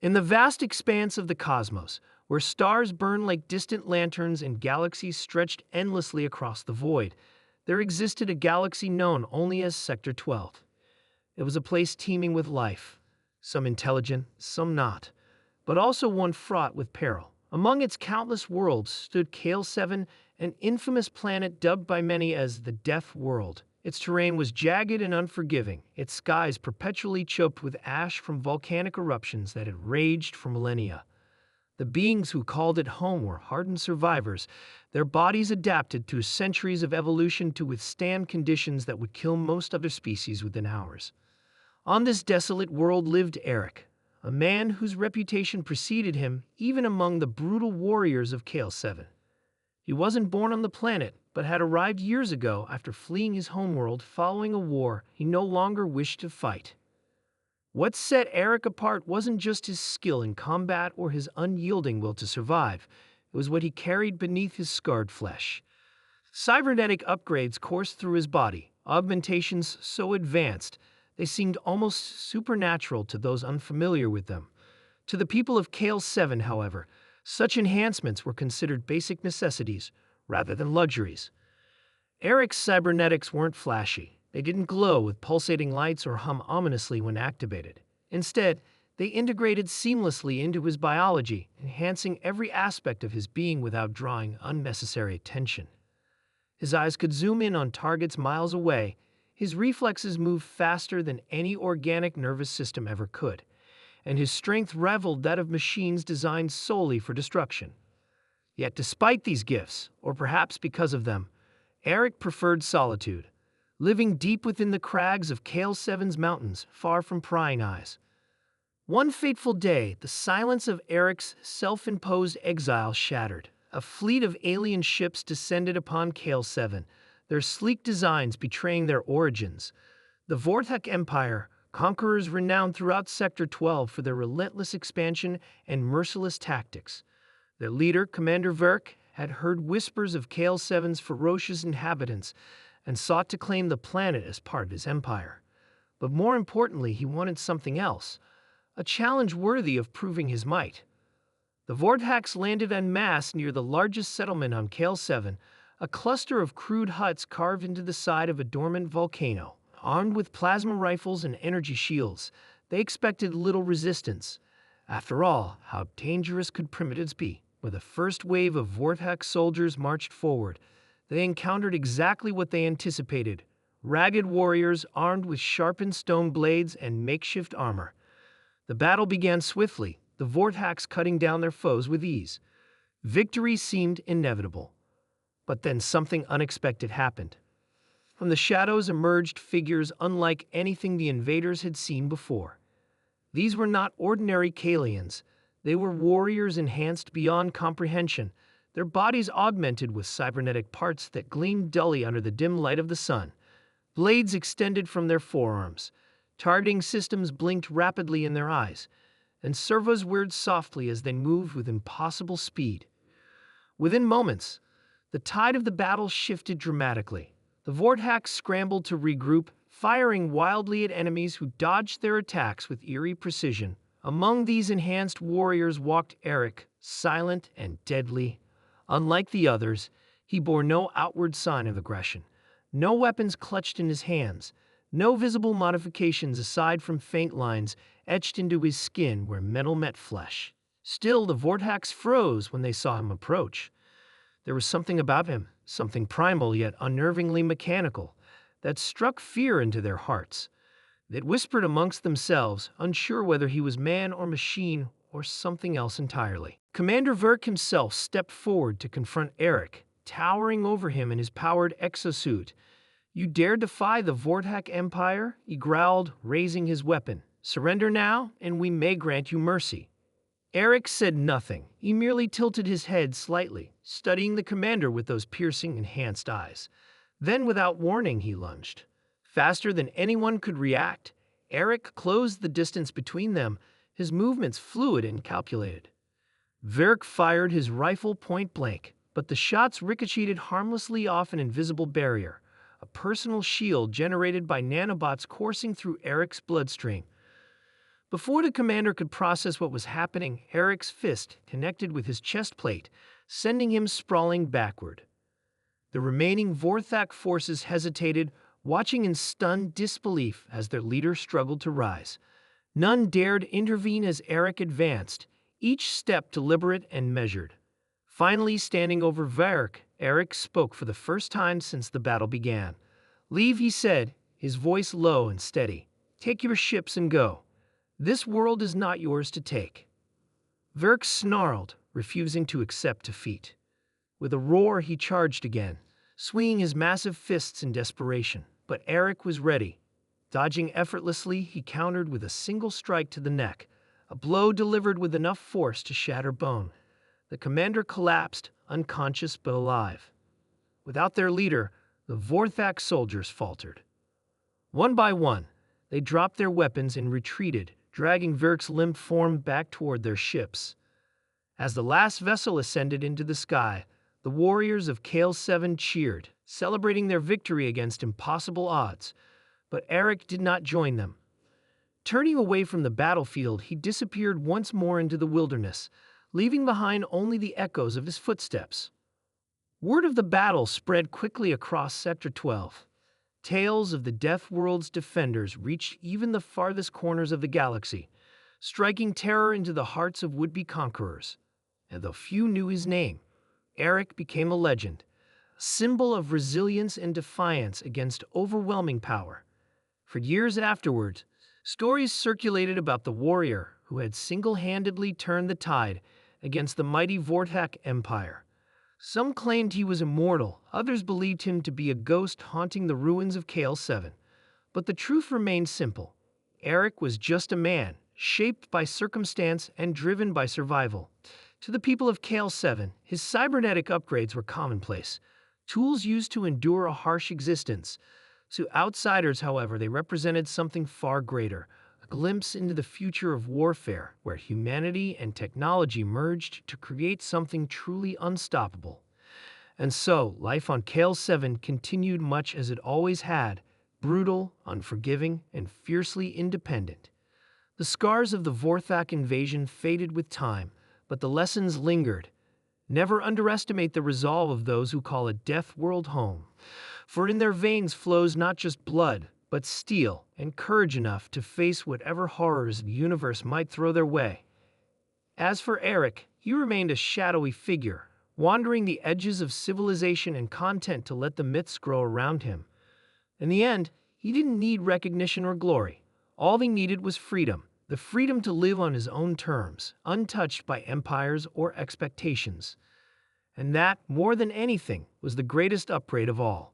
In the vast expanse of the cosmos, where stars burn like distant lanterns and galaxies stretched endlessly across the void, there existed a galaxy known only as Sector 12. It was a place teeming with life, some intelligent, some not, but also one fraught with peril. Among its countless worlds stood Kale 7, an infamous planet dubbed by many as the Death World. Its terrain was jagged and unforgiving, its skies perpetually choked with ash from volcanic eruptions that had raged for millennia. The beings who called it home were hardened survivors, their bodies adapted through centuries of evolution to withstand conditions that would kill most other species within hours. On this desolate world lived Eric, a man whose reputation preceded him even among the brutal warriors of Kale 7. He wasn't born on the planet, but had arrived years ago after fleeing his homeworld following a war he no longer wished to fight. What set Eric apart wasn't just his skill in combat or his unyielding will to survive, it was what he carried beneath his scarred flesh. Cybernetic upgrades coursed through his body, augmentations so advanced they seemed almost supernatural to those unfamiliar with them. To the people of Kale 7, however, such enhancements were considered basic necessities rather than luxuries. Eric's cybernetics weren't flashy. They didn't glow with pulsating lights or hum ominously when activated. Instead, they integrated seamlessly into his biology, enhancing every aspect of his being without drawing unnecessary attention. His eyes could zoom in on targets miles away. His reflexes moved faster than any organic nervous system ever could, and his strength rivaled that of machines designed solely for destruction. Yet despite these gifts, or perhaps because of them, Eric preferred solitude, living deep within the crags of Kale 7's mountains, far from prying eyes. One fateful day, the silence of Eric's self-imposed exile shattered. A fleet of alien ships descended upon Kale 7, their sleek designs betraying their origins. The Vorthak Empire, conquerors renowned throughout Sector 12 for their relentless expansion and merciless tactics. Their leader, Commander Verk, had heard whispers of Kale 7's ferocious inhabitants and sought to claim the planet as part of his empire. But more importantly, he wanted something else, a challenge worthy of proving his might. The Vorthaks landed en masse near the largest settlement on Kale 7, a cluster of crude huts carved into the side of a dormant volcano. Armed with plasma rifles and energy shields, they expected little resistance. After all, how dangerous could primitives be? When the first wave of Vorthak soldiers marched forward, they encountered exactly what they anticipated: ragged warriors armed with sharpened stone blades and makeshift armor. The battle began swiftly, the Vorthaks cutting down their foes with ease. Victory seemed inevitable. But then something unexpected happened. From the shadows emerged figures unlike anything the invaders had seen before. These were not ordinary Kalians. They were warriors enhanced beyond comprehension, their bodies augmented with cybernetic parts that gleamed dully under the dim light of the sun. Blades extended from their forearms. Targeting systems blinked rapidly in their eyes, and servos whirred softly as they moved with impossible speed. Within moments, the tide of the battle shifted dramatically. The Vorthaks scrambled to regroup, firing wildly at enemies who dodged their attacks with eerie precision. Among these enhanced warriors walked Eric, silent and deadly. Unlike the others, he bore no outward sign of aggression. No weapons clutched in his hands, no visible modifications aside from faint lines etched into his skin where metal met flesh. Still, the Vorthaks froze when they saw him approach. There was something about him, something primal yet unnervingly mechanical, that struck fear into their hearts. They whispered amongst themselves, unsure whether he was man or machine or something else entirely. Commander Verk himself stepped forward to confront Eric, towering over him in his powered exosuit. "You dare defy the Vorthak Empire?" he growled, raising his weapon. "Surrender now, and we may grant you mercy." Eric said nothing. He merely tilted his head slightly, studying the commander with those piercing, enhanced eyes. Then, without warning, he lunged. Faster than anyone could react, Eric closed the distance between them, his movements fluid and calculated. Verk fired his rifle point blank, but the shots ricocheted harmlessly off an invisible barrier, a personal shield generated by nanobots coursing through Eric's bloodstream. Before the commander could process what was happening, Eric's fist connected with his chest plate, sending him sprawling backward. The remaining Vorthak forces hesitated, watching in stunned disbelief as their leader struggled to rise. None dared intervene as Eric advanced, each step deliberate and measured. Finally, standing over Varric, Eric spoke for the first time since the battle began. "Leave," he said, his voice low and steady. "Take your ships and go. This world is not yours to take." Varric snarled, refusing to accept defeat. With a roar, he charged again, swinging his massive fists in desperation. But Eric was ready. Dodging effortlessly, he countered with a single strike to the neck, a blow delivered with enough force to shatter bone. The commander collapsed, unconscious but alive. Without their leader, the Vorthak soldiers faltered. One by one, they dropped their weapons and retreated, dragging Varric's limp form back toward their ships. As the last vessel ascended into the sky, the warriors of Kale 7 cheered, celebrating their victory against impossible odds. But Eric did not join them. Turning away from the battlefield, he disappeared once more into the wilderness, leaving behind only the echoes of his footsteps. Word of the battle spread quickly across Sector 12. Tales of the Death World's defenders reached even the farthest corners of the galaxy, striking terror into the hearts of would-be conquerors. And though few knew his name, Eric became a legend, a symbol of resilience and defiance against overwhelming power. For years afterwards, stories circulated about the warrior who had single-handedly turned the tide against the mighty Vorthak Empire. Some claimed he was immortal, others believed him to be a ghost haunting the ruins of Kale 7. But the truth remained simple. Eric was just a man, shaped by circumstance and driven by survival. To the people of Kale 7, his cybernetic upgrades were commonplace, tools used to endure a harsh existence. To outsiders, however, they represented something far greater, a glimpse into the future of warfare, where humanity and technology merged to create something truly unstoppable. And so, life on Kale 7 continued much as it always had, brutal, unforgiving, and fiercely independent. The scars of the Vorthak invasion faded with time, but the lessons lingered. Never underestimate the resolve of those who call a death world home, for in their veins flows not just blood, but steel and courage enough to face whatever horrors the universe might throw their way. As for Eric, he remained a shadowy figure, wandering the edges of civilization and content to let the myths grow around him. In the end, he didn't need recognition or glory. All he needed was freedom, the freedom to live on his own terms, untouched by empires or expectations. And that, more than anything, was the greatest upgrade of all.